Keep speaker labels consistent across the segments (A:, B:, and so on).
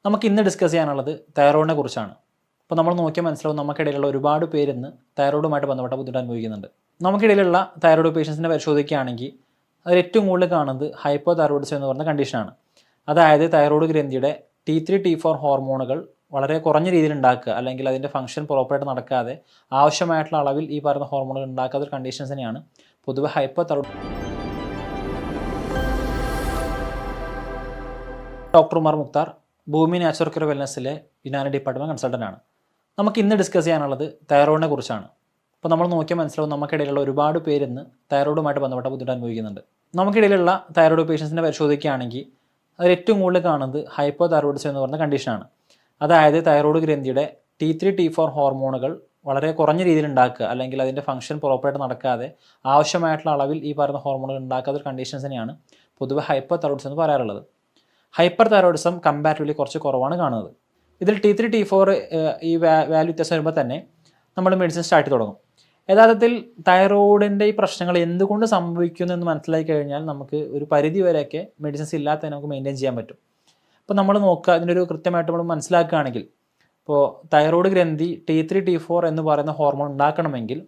A: നമുക്ക് ഇന്ന് ഡിസ്കസ് ചെയ്യാനുള്ളത് തൈറോയിഡിനെ കുറിച്ചാണ്. അപ്പോൾ നമ്മൾ നോക്കിയാൽ മനസ്സിലാവും നമുക്കിടയിലുള്ള ഒരുപാട് പേര് ഇന്ന് തൈറോയിഡുമായിട്ട് ബന്ധപ്പെട്ട ബുദ്ധിമുട്ട് അനുഭവിക്കുന്നുണ്ട്. നമുക്കിടയിലുള്ള തൈറോയിഡ് പേഷ്യൻസിനെ പരിശോധിക്കുകയാണെങ്കിൽ അതിൽ ഏറ്റവും കൂടുതൽ കാണുന്നത് ഹൈപ്പോ തൈറോയിഡിസം എന്ന് പറയുന്ന കണ്ടീഷനാണ്. അതായത് തൈറോയിഡ് ഗ്രന്ഥിയുടെ T3 T4 ഹോർമോണുകൾ വളരെ കുറഞ്ഞ രീതിയിൽ ഉണ്ടാക്കുക, അല്ലെങ്കിൽ അതിൻ്റെ ഫംഗ്ഷൻ പ്രോപ്പറായിട്ട് നടക്കാതെ ആവശ്യമായിട്ടുള്ള അളവിൽ ഈ പറയുന്ന ഹോർമോണുകൾ ഉണ്ടാക്കാത്ത ഒരു കണ്ടീഷൻസിനെയാണ് പൊതുവെ hypo thyroid. Doctor Umar Mukhtar, ഭൂമി നാച്ചുറൽ കെയർ വെൽനസ്സിലെ യുനാനി ഡിപ്പാർട്ട്മെൻറ്റ് കൺസൾട്ടൻ്റാണ്. നമുക്ക് ഇന്ന് ഡിസ്കസ് ചെയ്യാനുള്ളത് തൈറോയിഡിനെ കുറിച്ചാണ്. അപ്പോൾ നമ്മൾ നോക്കിയാൽ മനസ്സിലാവും നമുക്കിടയിലുള്ള ഒരുപാട് പേര് ഇന്ന് തൈറോയിഡുമായിട്ട് ബന്ധപ്പെട്ട ബുദ്ധിമുട്ട് അനുഭവിക്കുന്നുണ്ട്. നമുക്കിടയിലുള്ള തൈറോയിഡ് പേഷ്യൻസിനെ പരിശോധിക്കുകയാണെങ്കിൽ അതിൽ ഏറ്റവും കൂടുതൽ കാണുന്നത് ഹൈപ്പോ തൈറോയിഡിസം എന്ന് പറയുന്ന കണ്ടീഷനാണ്. അതായത് തൈറോയിഡ് ഗ്രന്ഥിയുടെ T3 T4 ഹോർമോണുകൾ വളരെ കുറഞ്ഞ രീതിയിൽ ഉണ്ടാക്കുക, അല്ലെങ്കിൽ അതിൻ്റെ ഫംഗ്ഷൻ പ്രോപ്പറായിട്ട് നടക്കാതെ ആവശ്യമായിട്ടുള്ള അളവിൽ ഈ പറയുന്ന ഹോർമോണുകൾ ഉണ്ടാക്കാത്ത ഒരു കണ്ടീഷൻസിനെയാണ് പൊതുവെ ഹൈപ്പർ തൈറോയിഡിസം എന്ന് പറയാറുള്ളത്. ഹൈപ്പർ തൈറോയിഡിസം കമ്പാരിറ്റീവ്ലി കുറച്ച് കുറവാണ് കാണുന്നത്. ഇതിൽ T3 T4 ഈ വാല്യൂ വ്യത്യാസം വരുമ്പോൾ തന്നെ നമ്മൾ മെഡിസിൻ സ്റ്റാർട്ട് ചെയ്ത് തുടങ്ങും. യഥാർത്ഥത്തിൽ തൈറോയിഡിൻ്റെ ഈ പ്രശ്നങ്ങൾ എന്തുകൊണ്ട് സംഭവിക്കുന്നു എന്ന് മനസ്സിലാക്കി കഴിഞ്ഞാൽ നമുക്ക് ഒരു പരിധി വരെയൊക്കെ മെഡിസിൻസ് ഇല്ലാതെ നമുക്ക് മെയിൻറ്റെയിൻ ചെയ്യാൻ പറ്റും. അപ്പോൾ നമ്മൾ നോക്കുക, ഇതിൻ്റെ ഒരു കൃത്യമായിട്ട് നമ്മൾ മനസ്സിലാക്കുകയാണെങ്കിൽ, ഇപ്പോൾ തൈറോയിഡ് ഗ്രന്ഥി T3 T4 എന്ന് പറയുന്ന ഹോർമോൺ ഉണ്ടാക്കണമെങ്കിൽ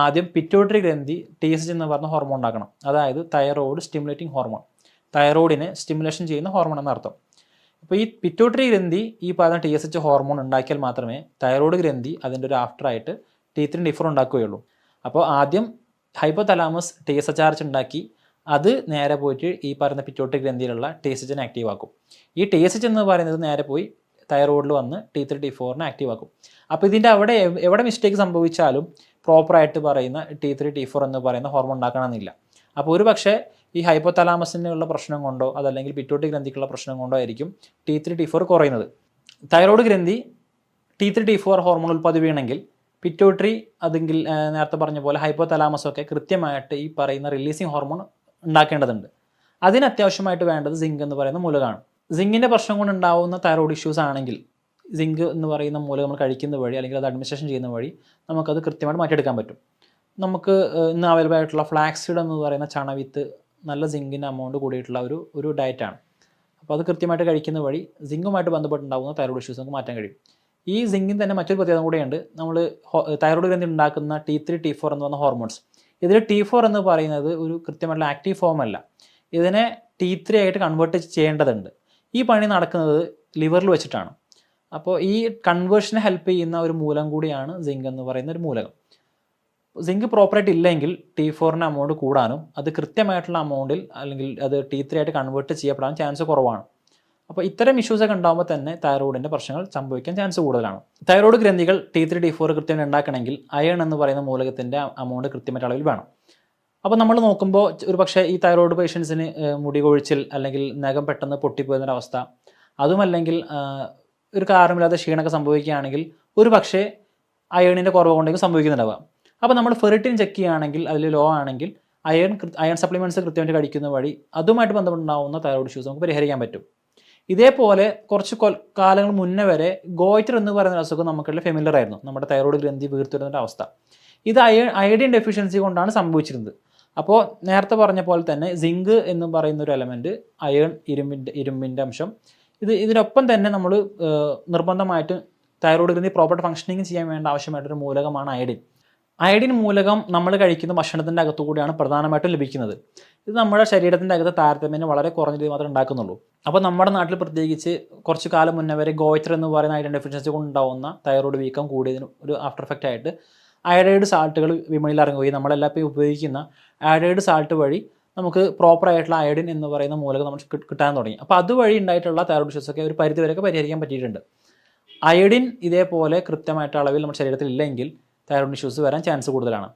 A: ആദ്യം പിറ്റ്യൂട്ടറി ഗ്രന്ഥി TSH എന്ന് പറയുന്ന ഹോർമോൺ ഉണ്ടാക്കണം. അതായത് തൈറോയിഡ് സ്റ്റിമുലേറ്റിംഗ് ഹോർമോൺ, തൈറോയിഡിനെ സ്റ്റിമുലേഷൻ ചെയ്യുന്ന ഹോർമോൺ എന്നർത്ഥം. അപ്പോൾ ഈ പിറ്റ്യൂട്ടറി ഗ്രന്ഥി ഈ പറയുന്ന TSH ഹോർമോൺ ഉണ്ടാക്കിയാൽ മാത്രമേ തൈറോയിഡ് ഗ്രന്ഥി അതിൻ്റെ ഒരു ആഫ്റ്ററായിട്ട് T3 T4 ഉണ്ടാക്കുകയുള്ളൂ. അപ്പോൾ ആദ്യം ഹൈപ്പോതലാമസ് TSH ഉണ്ടാക്കി അത് നേരെ പോയിട്ട് ഈ പറയുന്ന പിറ്റ്യൂട്ടറി ഗ്രന്ഥിയിലുള്ള TSHനെ ആക്റ്റീവ് ആക്കും. ഈ TSH എന്ന് പറയുന്നത് നേരെ പോയി തൈറോയിഡിൽ വന്ന് T3 T4നെ ആക്റ്റീവ് ആക്കും. അപ്പോൾ ഇതിൻ്റെ എവിടെ മിസ്റ്റേക്ക് സംഭവിച്ചാലും പ്രോപ്പറായിട്ട് പറയുന്ന T3 T4 എന്ന് പറയുന്ന ഹോർമോൺ ഉണ്ടാക്കണമെന്നില്ല. അപ്പോൾ ഒരു പക്ഷേ ഈ ഹൈപ്പോതലാമസിനുള്ള പ്രശ്നം കൊണ്ടോ അതല്ലെങ്കിൽ പിറ്റ്യൂട്ടറി ഗ്രന്ഥിക്കുള്ള പ്രശ്നം കൊണ്ടോ ആയിരിക്കും T3 T4 കുറയുന്നത്. തൈറോയിഡ് ഗ്രന്ഥി T3 T4 ഹോർമോൺ ഉൽപ്പാദിപ്പിക്കണമെങ്കിൽ പിറ്റ്യൂട്ടറി അതെങ്കിൽ നേരത്തെ പറഞ്ഞ പോലെ ഹൈപ്പോതലാമസൊക്കെ കൃത്യമായിട്ട് ഈ പറയുന്ന റിലീസിങ് ഹോർമോൺ ഉണ്ടാക്കേണ്ടതുണ്ട്. അതിന് അത്യാവശ്യമായിട്ട് വേണ്ടത് സിങ്ക് എന്ന് പറയുന്ന മൂലകമാണ്. സിങ്കിൻ്റെ പ്രശ്നം കൊണ്ട് ഉണ്ടാകുന്ന തൈറോയിഡ് ഇഷ്യൂസ് ആണെങ്കിൽ സിങ്ക് എന്ന് പറയുന്ന മൂലകം നമ്മൾ കഴിക്കുന്ന വഴി അല്ലെങ്കിൽ അത് അഡ്മിനിസ്ട്രേഷൻ ചെയ്യുന്ന വഴി നമുക്കത് കൃത്യമായിട്ട് മാറ്റിയെടുക്കാൻ പറ്റും. നമുക്ക് ഇന്ന് അവൈലബിൾ ആയിട്ടുള്ള ഫ്ലാക്സീഡ് എന്ന് പറയുന്ന ചണവിത്ത് നല്ല സിങ്കിൻ്റെ എമൗണ്ട് കൂടിയിട്ടുള്ള ഒരു ഡയറ്റാണ്. അപ്പോൾ അത് കൃത്യമായിട്ട് കഴിക്കുന്ന വഴി സിങ്കുമായിട്ട് ബന്ധപ്പെട്ടുണ്ടാകുന്ന തൈറോയിഡ് ഇഷ്യൂസ് നമുക്ക് മാറ്റാൻ കഴിയും. ഈ സിങ്കിന് തന്നെ മറ്റൊരു പ്രത്യേകത കൂടെയുണ്ട്. നമ്മൾ തൈറോയിഡ് ഗ്രന്ഥി ഉണ്ടാക്കുന്ന T3 T4 എന്ന് പറഞ്ഞ ഹോർമോൺസ്, ഇതിൽ T4 എന്ന് പറയുന്നത് ഒരു കൃത്യമായിട്ടുള്ള ആക്റ്റീവ് ഫോം അല്ല. ഇതിനെ T3 ആയിട്ട് കൺവേർട്ട് ചെയ്യേണ്ടതുണ്ട്. ഈ പണി നടക്കുന്നത് ലിവറിൽ വെച്ചിട്ടാണ്. അപ്പോൾ ഈ കൺവേർഷനെ ഹെൽപ്പ് ചെയ്യുന്ന ഒരു മൂലം കൂടിയാണ് സിങ്ക് എന്ന് പറയുന്ന ഒരു മൂലകം. സിങ്ക് പ്രോപ്പറായിട്ട് ഇല്ലെങ്കിൽ T4ൻ്റെ എമൗണ്ട് കൂടാനും അത് കൃത്യമായിട്ടുള്ള എമൗണ്ടിൽ അല്ലെങ്കിൽ അത് T3 ആയിട്ട് കൺവേർട്ട് ചെയ്യപ്പെടാൻ ചാൻസ് കുറവാണ്. അപ്പോൾ ഇത്തരം ഇഷ്യൂസൊക്കെ ഉണ്ടാകുമ്പോൾ തന്നെ തൈറോയിഡിൻ്റെ പ്രശ്നങ്ങൾ സംഭവിക്കാൻ ചാൻസ് കൂടുതലാണ്. തൈറോയിഡ് ഗ്രന്ഥികൾ T3 T4 കൃത്യമായി ഉണ്ടാക്കണമെങ്കിൽ അയൺ എന്ന് പറയുന്ന മൂലകത്തിൻ്റെ എമൗണ്ട് കൃത്യമായിട്ട് അളവിൽ വേണം. അപ്പോൾ നമ്മൾ നോക്കുമ്പോൾ ഒരു പക്ഷേ ഈ തൈറോയിഡ് പേഷ്യൻസിന് മുടി കൊഴിച്ചിൽ അല്ലെങ്കിൽ നഖം പെട്ടെന്ന് പൊട്ടിപ്പോകുന്നൊരവസ്ഥ, അതുമല്ലെങ്കിൽ ഒരു കാരണമില്ലാതെ ക്ഷീണമൊക്കെ സംഭവിക്കുകയാണെങ്കിൽ ഒരു പക്ഷേ അയണിൻ്റെ കുറവ് കൊണ്ടെങ്കിൽ സംഭവിക്കുന്നുണ്ടാവുക. അപ്പോൾ നമ്മൾ ഫെറിറ്റിൻ ചെക്ക് ചെയ്യുകയാണെങ്കിൽ അതിൽ ലോ ആണെങ്കിൽ അയൺ സപ്ലിമെൻറ്റ്സ് കൃത്യമായിട്ട് കഴിക്കുന്ന വഴി അതുമായിട്ട് ബന്ധപ്പെട്ടുണ്ടാകുന്ന തൈറോയിഡ് ഇഷ്യൂസ് നമുക്ക് പരിഹരിക്കാൻ പറ്റും. ഇതേപോലെ കുറച്ച് കാലങ്ങൾ മുന്നേ വരെ ഗോയിറ്റർ എന്ന് പറയുന്ന അസുഖം നമുക്കുള്ള ഫെമിലിയർ ആയിരുന്നു. നമ്മുടെ തൈറോയിഡ് ഗ്രന്ഥി വീർത്തുവരുന്ന അവസ്ഥ ഇത് അയഡിൻ ഡെഫിഷ്യൻസി കൊണ്ടാണ് സംഭവിച്ചിരുന്നത്. അപ്പോൾ നേരത്തെ പറഞ്ഞ പോലെ തന്നെ സിങ്ക് എന്ന് പറയുന്ന ഒരു എലമെൻറ്റ്, അയൺ, ഇരുമ്പിൻ്റെ അംശം, ഇതിനൊപ്പം തന്നെ നമ്മൾ നിർബന്ധമായിട്ട് തൈറോയിഡ് ഗ്രന്ഥി പ്രോപ്പർ ഫംഗ്ഷനിങ് ചെയ്യാൻ വേണ്ട ആവശ്യമായിട്ടൊരു മൂലകമാണ് അയഡിൻ. അയഡിൻ മൂലകം നമ്മൾ കഴിക്കുന്ന ഭക്ഷണത്തിൻ്റെ അകത്തു കൂടിയാണ് പ്രധാനമായിട്ടും ലഭിക്കുന്നത്. ഇത് നമ്മുടെ ശരീരത്തിൻ്റെ അകത്ത് താരതമ്യേന വളരെ കുറഞ്ഞ രീതി മാത്രമേ ഉണ്ടാക്കുന്നുള്ളൂ. അപ്പോൾ നമ്മുടെ നാട്ടിൽ പ്രത്യേകിച്ച് കുറച്ച് കാലം മുന്നേ വരെ ഗോയിറ്റർ എന്ന് പറയുന്ന അയഡിൻ ഡെഫിഷ്യൻസി കൊണ്ടുണ്ടാകുന്ന തൈറോയിഡ് വീക്കം കൂടിയതിന് ഒരു ആഫ്റ്റർ എഫക്റ്റ് ആയിട്ട് അയഡൈഡ് സാൾട്ടുകൾ വിപണിയിൽ ഇറങ്ങുകയും നമ്മളെല്ലാം ഇപ്പോൾ ഉപയോഗിക്കുന്ന അയഡൈഡ് സാൾട്ട് വഴി നമുക്ക് പ്രോപ്പറായിട്ടുള്ള അയഡിൻ എന്ന് പറയുന്ന മൂലകം നമ്മൾ കിട്ടാൻ തുടങ്ങി. അപ്പോൾ അതുവഴി ഉണ്ടായിട്ടുള്ള തൈറോയിഡ് ഇഷ്യൂസൊക്കെ ഒരു പരിധി വരെയൊക്കെ പരിഹരിക്കാൻ പറ്റിയിട്ടുണ്ട്. അയഡിൻ ഇതേപോലെ കൃത്യമായിട്ട് അളവിൽ നമ്മുടെ ശരീരത്തിൽ ഇല്ലെങ്കിൽ തൈറോയിഡ് ഇഷ്യൂസ് വരാൻ ചാൻസ് കൂടുതലാണ്.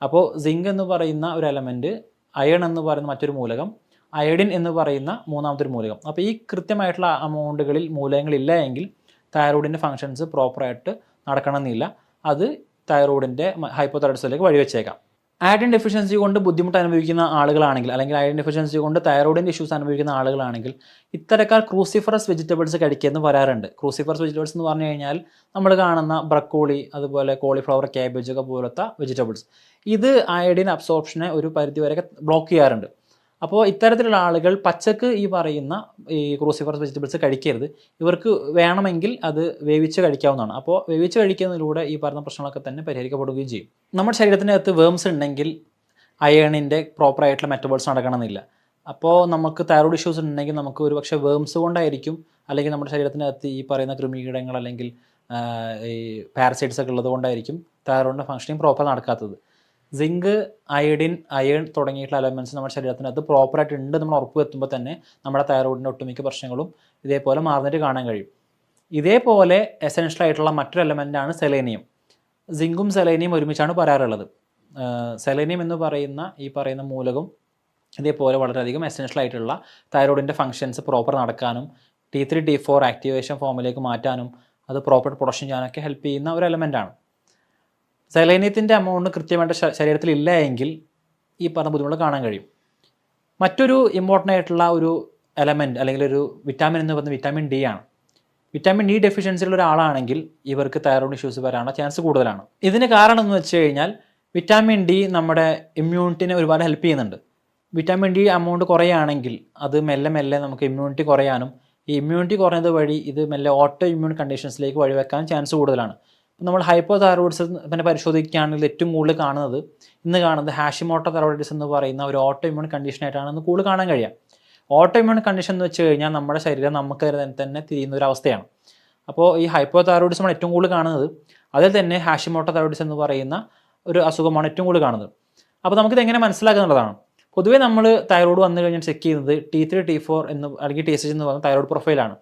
A: അപ്പോൾ സിങ്ക് എന്ന് പറയുന്ന ഒരു എലമെൻറ്റ്, അയൺ എന്ന് പറയുന്ന മറ്റൊരു മൂലകം, അയഡിൻ എന്ന് പറയുന്ന മൂന്നാമത്തെ ഒരു മൂലകം. അപ്പോൾ ഈ കൃത്യമായിട്ടുള്ള അമൗണ്ടുകളിൽ മൂലകങ്ങളില്ല എങ്കിൽ തൈറോയിഡിൻ്റെ ഫങ്ഷൻസ് പ്രോപ്പറായിട്ട് നടക്കണമെന്നില്ല. അത് തൈറോയിഡിൻ്റെ ഹൈപ്പോതൈറോയിഡിസത്തിലേക്ക് വഴിവെച്ചേക്കാം. അയഡിൻ ഡെഫിഷ്യൻസി കൊണ്ട് ബുദ്ധിമുട്ട് അനുഭവിക്കുന്ന ആളുകളാണെങ്കിൽ, അല്ലെങ്കിൽ അയഡിൻ ഡെഫിഷ്യൻസി കൊണ്ട് തൈറോയിഡിൻ്റെ ഇഷ്യൂസ് അനുഭവിക്കുന്ന ആളുകളാണെങ്കിൽ ഇത്തരക്കാർ ക്രൂസിഫറസ് വെജിറ്റബിൾസ് കഴിക്കുമെന്ന് പറയാറുണ്ട്. ക്രൂസിഫറസ് വെജിറ്റബിൾസ് എന്ന് പറഞ്ഞു കഴിഞ്ഞാൽ നമ്മൾ കാണുന്ന ബ്രക്കോളി, അതുപോലെ കോളിഫ്ലവർ, ക്യാബേജ് ഒക്കെ പോലത്തെ വെജിറ്റബിൾസ്, ഇത് അയഡിൻ അബ്സോർപ്ഷനെ ഒരു പരിധി വരെയൊക്കെ ബ്ലോക്ക് ചെയ്യാറുണ്ട്. അപ്പോൾ ഇത്തരത്തിലുള്ള ആളുകൾ പച്ചക്ക് ഈ പറയുന്ന ഈ ക്രൂസിഫറസ് വെജിറ്റബിൾസ് കഴിക്കരുത്. ഇവർക്ക് വേണമെങ്കിൽ അത് വേവിച്ച് കഴിക്കാവുന്നതാണ്. അപ്പോൾ വേവിച്ച് കഴിക്കുന്നതിലൂടെ ഈ പറയുന്ന പ്രശ്നങ്ങളൊക്കെ തന്നെ പരിഹരിക്കപ്പെടുകയും ചെയ്യും. നമ്മുടെ ശരീരത്തിനകത്ത് വേംസ് ഉണ്ടെങ്കിൽ അയേണിൻ്റെ പ്രോപ്പറായിട്ടുള്ള മെറ്റബോൾസ് നടക്കണമെന്നില്ല. അപ്പോൾ നമുക്ക് തൈറോയ്ഡ് ഇഷ്യൂസ് ഉണ്ടെങ്കിൽ നമുക്ക് ഒരു പക്ഷേ വേംസ് കൊണ്ടായിരിക്കും, അല്ലെങ്കിൽ നമ്മുടെ ശരീരത്തിനകത്ത് ഈ പറയുന്ന കൃമികീടങ്ങൾ അല്ലെങ്കിൽ ഈ പാരസൈറ്റ്സ് ഒക്കെ ഉള്ളത് കൊണ്ടായിരിക്കും തൈറോയിഡിൻ്റെ ഫംഗ്ഷനിങ് പ്രോപ്പർ നടക്കാത്തത്. സിങ്ക്, അയൺ തുടങ്ങിയിട്ടുള്ള എലമെൻറ്റ്സ് നമ്മുടെ ശരീരത്തിനകത്ത് പ്രോപ്പറായിട്ട് ഉണ്ട് നമ്മൾ ഉറപ്പ് വരുത്തുമ്പോൾ തന്നെ നമ്മുടെ തൈറോയിഡിൻ്റെ ഒട്ടുമിക്ക പ്രശ്നങ്ങളും ഇതേപോലെ മാറുന്നിട്ട് കാണാൻ കഴിയും. ഇതേപോലെ എസെൻഷ്യൽ ആയിട്ടുള്ള മറ്റൊരു എലമെൻ്റാണ് സെലേനിയം. സിങ്കും സെലേനിയം ഒരുമിച്ചാണ് പറയാറുള്ളത്. സെലേനിയം എന്ന് പറയുന്ന ഈ പറയുന്ന മൂലകം ഇതേപോലെ വളരെയധികം എസെൻഷ്യൽ ആയിട്ടുള്ള തൈറോയിഡിൻ്റെ ഫംഗ്ഷൻസ് പ്രോപ്പർ നടക്കാനും T3 T4 ആക്ടിവേഷൻ ഫോമിലേക്ക് മാറ്റാനും അത് പ്രോപ്പർ പ്രൊഡക്ഷൻ ചെയ്യാനൊക്കെ ഹെൽപ്പ് ചെയ്യുന്ന ഒരു എലമെൻ്റാണ്. സെലേനിയത്തിൻ്റെ എമൗണ്ട് കൃത്യമായിട്ട് ശരീരത്തിൽ ഇല്ല എങ്കിൽ ഈ പറഞ്ഞ ബുദ്ധിമുട്ട് കാണാൻ കഴിയും. മറ്റൊരു ഇമ്പോർട്ടൻ്റ് ആയിട്ടുള്ള ഒരു എലമെൻറ്റ് അല്ലെങ്കിൽ ഒരു വിറ്റാമിൻ എന്ന് പറയുന്നത് വിറ്റാമിൻ ഡി ആണ്. വിറ്റാമിൻ ഡി ഡെഫിഷ്യൻസിയുള്ള ഒരാളാണെങ്കിൽ ഇവർക്ക് തൈറോയ്ഡ് ഇഷ്യൂസ് വരാനുള്ള ചാൻസ് കൂടുതലാണ്. ഇതിന് കാരണം എന്ന് വെച്ച് കഴിഞ്ഞാൽ വിറ്റാമിൻ ഡി നമ്മുടെ ഇമ്മ്യൂണിറ്റിനെ ഒരുപാട് ഹെൽപ്പ് ചെയ്യുന്നുണ്ട്. വിറ്റാമിൻ ഡി എമൗണ്ട് കുറയുകയാണെങ്കിൽ അത് മെല്ലെ മെല്ലെ നമുക്ക് ഇമ്മ്യൂണിറ്റി കുറയാനും ഈ ഇമ്മ്യൂണിറ്റി കുറഞ്ഞത് വഴി ഇത് മെല്ലെ ഓട്ടോ ഇമ്മ്യൂൺ കണ്ടീഷൻസിലേക്ക് വഴിവെക്കാൻ ചാൻസ് കൂടുതലാണ്. നമ്മൾ ഹൈപ്പോ തൈറോയിഡിസം പിന്നെ പരിശോധിക്കുകയാണെങ്കിൽ ഏറ്റവും കൂടുതൽ കാണുന്നത് ഹാഷിമോട്ടോ തൈറോയിഡിസം എന്ന് പറയുന്ന ഒരു ഓട്ടോ ഇമ്മ്യൂൺ കണ്ടീഷനായിട്ടാണ് ഇന്ന് കൂടുതൽ കാണാൻ കഴിയുക. ഓട്ടോ ഇമ്മ്യൂൺ കണ്ടീഷൻ എന്ന് വെച്ച് കഴിഞ്ഞാൽ നമ്മുടെ ശരീരം നമുക്ക് തന്നെ തിരിയുന്ന ഒരു അവസ്ഥയാണ്. അപ്പോൾ ഈ ഹൈപ്പോ തൈറോയിഡിസമാണ് ഏറ്റവും കൂടുതൽ കാണുന്നത്. അതിൽ തന്നെ ഹാഷിമോട്ടോ തൈറോയിഡിസം എന്ന് പറയുന്ന ഒരു അസുഖമാണ് ഏറ്റവും കൂടുതൽ കാണുന്നത്. അപ്പോൾ നമുക്കിത് എങ്ങനെ മനസ്സിലാക്കുന്നുള്ളതാണ്. പൊതുവേ നമ്മൾ തൈറോയ്ഡ് വന്നു കഴിഞ്ഞാൽ ചെക്ക് ചെയ്യുന്നത് T3 T4 എന്ന് അല്ലെങ്കിൽ TSH എന്ന് പറയുന്ന തൈറോയ്ഡ് പ്രൊഫൈലാണ്.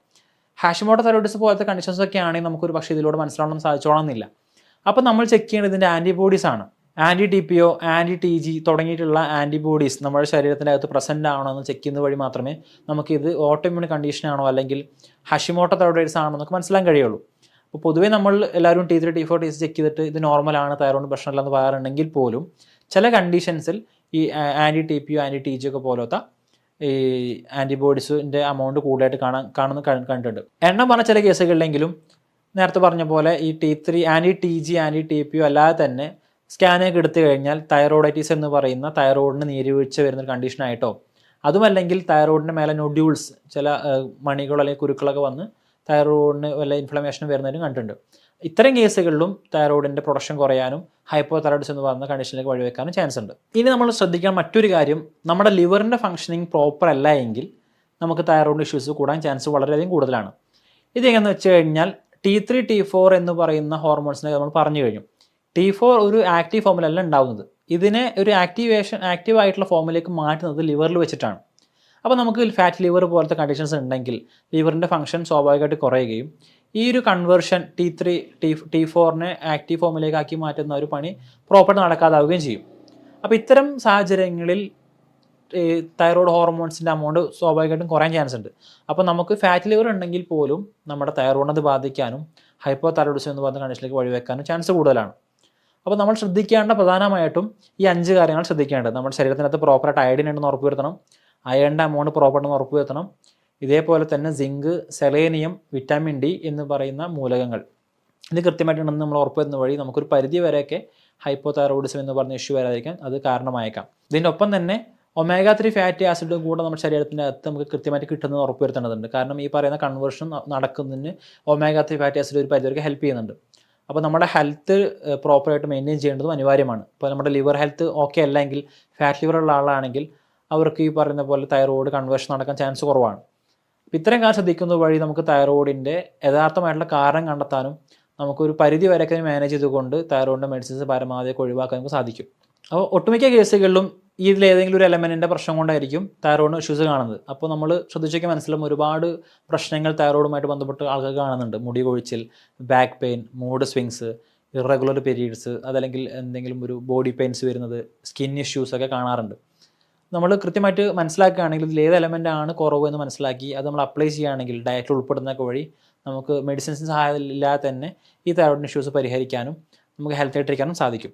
A: ഹാഷിമോട്ടോ തൈറോയിഡിസം പോലത്തെ കണ്ടീഷൻസ് ഒക്കെ ആണെങ്കിൽ നമുക്കൊരു പക്ഷേ ഇതിലൂടെ മനസ്സിലാവണം സാധിച്ചോളണമെന്നില്ല. അപ്പോൾ നമ്മൾ ചെക്ക് ചെയ്യേണ്ടത് ഇതിൻ്റെ ആൻറ്റിബോഡീസ് ആണ്. ആൻറ്റി-TPO, ആൻറ്റി-TG തുടങ്ങിയിട്ടുള്ള ആൻറ്റിബോഡീസ് നമ്മുടെ ശരീരത്തിൻ്റെ അകത്ത് പ്രസൻറ്റ് ആവണമെന്ന് ചെക്ക് ചെയ്യുന്ന വഴി മാത്രമേ നമുക്കിത് ഓട്ടോഇമ്യൂൺ കണ്ടീഷനാണോ അല്ലെങ്കിൽ ഹാഷിമോട്ടോ തൈറോയിഡിസ് ആണോ എന്നൊക്കെ മനസ്സിലാക്കാൻ കഴിയുള്ളൂ. അപ്പോൾ പൊതുവേ നമ്മൾ എല്ലാവരും T3 T4 TSH ചെക്ക് ചെയ്തിട്ട് ഇത് നോർമലാണ്, തൈറോയിഡ് പ്രശ്നമില്ലെന്ന് പറയാറുണ്ടെങ്കിൽ പോലും ചില കണ്ടീഷൻസിൽ ഈ ആൻറ്റി-TPO, ആൻറ്റി-TG ഒക്കെ പോലത്തെ ഈ ആൻറ്റിബോഡീസിൻ്റെ എമൗണ്ട് കൂടുതലായിട്ട് കണ്ടിട്ടുണ്ട്. എണ്ണം പറഞ്ഞ ചില കേസുകളിലെങ്കിലും നേരത്തെ പറഞ്ഞ പോലെ ഈ T3 ആൻറ്റി-TG, ആൻറ്റി-TPO അല്ലാതെ തന്നെ സ്കാനൊക്കെ എടുത്തു കഴിഞ്ഞാൽ തൈറോയിഡൈറ്റിസ് എന്ന് പറയുന്ന തൈറോയിഡിന് നീരുവീഴ്ച വരുന്നൊരു കണ്ടീഷനായിട്ടോ അതുമല്ലെങ്കിൽ തൈറോയിഡിൻ്റെ മേലെ നൊഡ്യൂൾസ് ചില മണികളോ അല്ലെങ്കിൽ കുരുക്കളൊക്കെ വന്ന് തൈറോയിഡിന് വല്ല ഇൻഫ്ലമേഷൻ വരുന്നതിനും കണ്ടിട്ടുണ്ട്. ഇത്തരം കേസുകളിലും തൈറോയിഡിൻ്റെ പ്രൊഡക്ഷൻ കുറയാനും ഹൈപ്പോ തൈറോയിഡിസം എന്ന് പറയുന്ന കണ്ടീഷനിലേക്ക് വഴിവെക്കാനും ചാൻസ് ഉണ്ട്. ഇനി നമ്മൾ ശ്രദ്ധിക്കാൻ മറ്റൊരു കാര്യം, നമ്മുടെ ലിവറിൻ്റെ ഫംഗ്ഷനിങ് പ്രോപ്പർ അല്ല എങ്കിൽ നമുക്ക് തൈറോയിഡ് ഇഷ്യൂസ് കൂടാൻ ചാൻസ് വളരെയധികം കൂടുതലാണ്. ഇതെങ്ങനെയെന്ന് വെച്ച് കഴിഞ്ഞാൽ T3 T4 എന്ന് പറയുന്ന ഹോർമോൺസിനെ നമ്മൾ പറഞ്ഞു കഴിഞ്ഞു. T4 ഒരു ആക്റ്റീവ് ഫോമിലല്ല ഉണ്ടാകുന്നത്. ഇതിനെ ഒരു ആക്റ്റീവായിട്ടുള്ള ഫോമിലേക്ക് മാറ്റുന്നത് ലിവറിൽ വെച്ചിട്ടാണ്. അപ്പോൾ നമുക്ക് ഫാറ്റ് ലിവർ പോലത്തെ കണ്ടീഷൻസ് ഉണ്ടെങ്കിൽ ലിവറിൻ്റെ ഫംഗ്ഷൻ സ്വാഭാവികമായിട്ട് കുറയുകയും ഈ ഒരു കൺവേർഷൻ T3 T4നെ ആക്റ്റീവ് ഫോമിലേക്ക് ആക്കി മാറ്റുന്ന ഒരു പണി പ്രോപ്പർട്ട് നടക്കാതാവുകയും ചെയ്യും. അപ്പോൾ ഇത്തരം സാഹചര്യങ്ങളിൽ തൈറോയ്ഡ് ഹോർമോൺസിൻ്റെ എമൗണ്ട് സ്വാഭാവികമായിട്ടും കുറയാൻ ചാൻസ് ഉണ്ട്. അപ്പോൾ നമുക്ക് ഫാറ്റ് ലിവർ ഉണ്ടെങ്കിൽ പോലും നമ്മുടെ തൈറോയിഡിനെ ബാധിക്കാനും ഹൈപ്പോ തൈറോയിഡിസം എന്ന് പറയുന്ന കണ്ടീഷനിലേക്ക് വഴിവെക്കാനും ചാൻസ് കൂടുതലാണ്. അപ്പോൾ നമ്മൾ ശ്രദ്ധിക്കേണ്ട പ്രധാനമായിട്ടും ഈ 5 കാര്യങ്ങൾ ശ്രദ്ധിക്കേണ്ടത്. നമ്മുടെ ശരീരത്തിനകത്ത് പ്രോപ്പറായിട്ട് അയഡിൻ ഉണ്ടെന്ന് ഉറപ്പ് വരുത്തണം, അയണിൻ്റെ എമൗണ്ട് പ്രോപ്പറായിട്ടെന്ന് ഉറപ്പ് വരുത്തണം. ഇതേപോലെ തന്നെ സിങ്ക്, സെലേനിയം, വിറ്റാമിൻ ഡി എന്ന് പറയുന്ന മൂലകങ്ങൾ ഇത് കൃത്യമായിട്ടുണ്ടെന്ന് നമ്മൾ ഉറപ്പ് വരുന്ന വഴി നമുക്കൊരു പരിധി വരെയൊക്കെ ഹൈപ്പോ തൈറോയിഡിസം എന്ന് പറഞ്ഞ ഇഷ്യൂ വരാതിരിക്കാൻ അത് കാരണമായേക്കാം. ഇതിൻ്റെ ഒപ്പം തന്നെ omega-3 ഫാറ്റി ആസിഡ് കൂടെ നമ്മുടെ ശരീരത്തിൻ്റെ അകത്ത് നമുക്ക് കൃത്യമായിട്ട് കിട്ടുന്നത് ഉറപ്പ് വരുത്തേണ്ടതുണ്ട്. കാരണം ഈ പറയുന്ന കൺവേർഷൻ നടക്കുന്നതിന് omega-3 ഫാറ്റി ആസിഡ് ഒരു പരിധി വരെ ഹെൽപ്പ് ചെയ്യുന്നുണ്ട്. അപ്പോൾ നമ്മുടെ ഹെൽത്ത് പ്രോപ്പറായിട്ട് മെയിൻറ്റെയിൻ ചെയ്യേണ്ടതും അനിവാര്യമാണ്. ഇപ്പോൾ നമ്മുടെ ലിവർ ഹെൽത്ത് ഓക്കെ അല്ലെങ്കിൽ ഫാറ്റ് ലിവർ ഉള്ള ആളാണെങ്കിൽ അവർക്ക് ഈ പറയുന്ന പോലെ തൈറോയിഡ് കൺവേർഷൻ നടക്കാൻ ചാൻസ് കുറവാണ്. ഇത്തരം കാര്യം ശ്രദ്ധിക്കുന്നത് വഴി നമുക്ക് തൈറോയിഡിൻ്റെ യഥാർത്ഥമായിട്ടുള്ള കാരണം കണ്ടെത്താനും നമുക്കൊരു പരിധി വരെയൊക്കെ മാനേജ് ചെയ്തുകൊണ്ട് തൈറോയിഡിൻ്റെ മെഡിസിൻസ് പരമാവധി ഒഴിവാക്കാൻ നമുക്ക് സാധിക്കും. അപ്പോൾ ഒട്ടുമിക്ക കേസുകളിലും ഇതിലേതെങ്കിലും ഒരു എലമെൻറ്റിൻ്റെ പ്രശ്നം കൊണ്ടായിരിക്കും തൈറോയിഡ് ഇഷ്യൂസ് കാണുന്നത്. അപ്പോൾ നമ്മൾ ശ്രദ്ധിച്ചൊക്കെ മനസ്സിലാവും ഒരുപാട് പ്രശ്നങ്ങൾ തൈറോയിഡുമായിട്ട് ബന്ധപ്പെട്ട് ആൾക്കാർ കാണുന്നുണ്ട്. മുടി കൊഴിച്ചിൽ, back pain, mood swings, irregular periods, അതല്ലെങ്കിൽ എന്തെങ്കിലും ഒരു ബോഡി പെയിൻസ് വരുന്നത്, സ്കിൻ ഇഷ്യൂസ് ഒക്കെ കാണാറുണ്ട്. നമ്മൾ കൃത്യമായിട്ട് മനസ്സിലാക്കുകയാണെങ്കിൽ ഇതിൽ ഏത് എലമെൻ്റാണ് കുറവ് എന്ന് മനസ്സിലാക്കി അത് നമ്മൾ അപ്ലൈ ചെയ്യുകയാണെങ്കിൽ ഡയറ്റിൽ ഉൾപ്പെടുന്നതൊക്കെ വഴി നമുക്ക് മെഡിസിൻസ് സഹായം ഇല്ലാതെ തന്നെ ഈ തൈറോയിഡ് ഇഷ്യൂസ് പരിഹരിക്കാനും നമുക്ക് ഹെൽത്ത് ആയിട്ടിരിക്കാനും സാധിക്കും.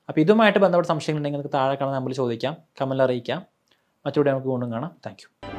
A: അപ്പോൾ ഇതുമായിട്ട് ബന്ധപ്പെട്ട സംശയങ്ങളുണ്ടെങ്കിൽ നമുക്ക് താഴെ കാണുന്ന നമ്പറിൽ ചോദിക്കാം, കമൻറ്റിൽ അറിയിക്കാം. മറ്റൊരു നമുക്ക് വീണ്ടും കാണാം. Thank you.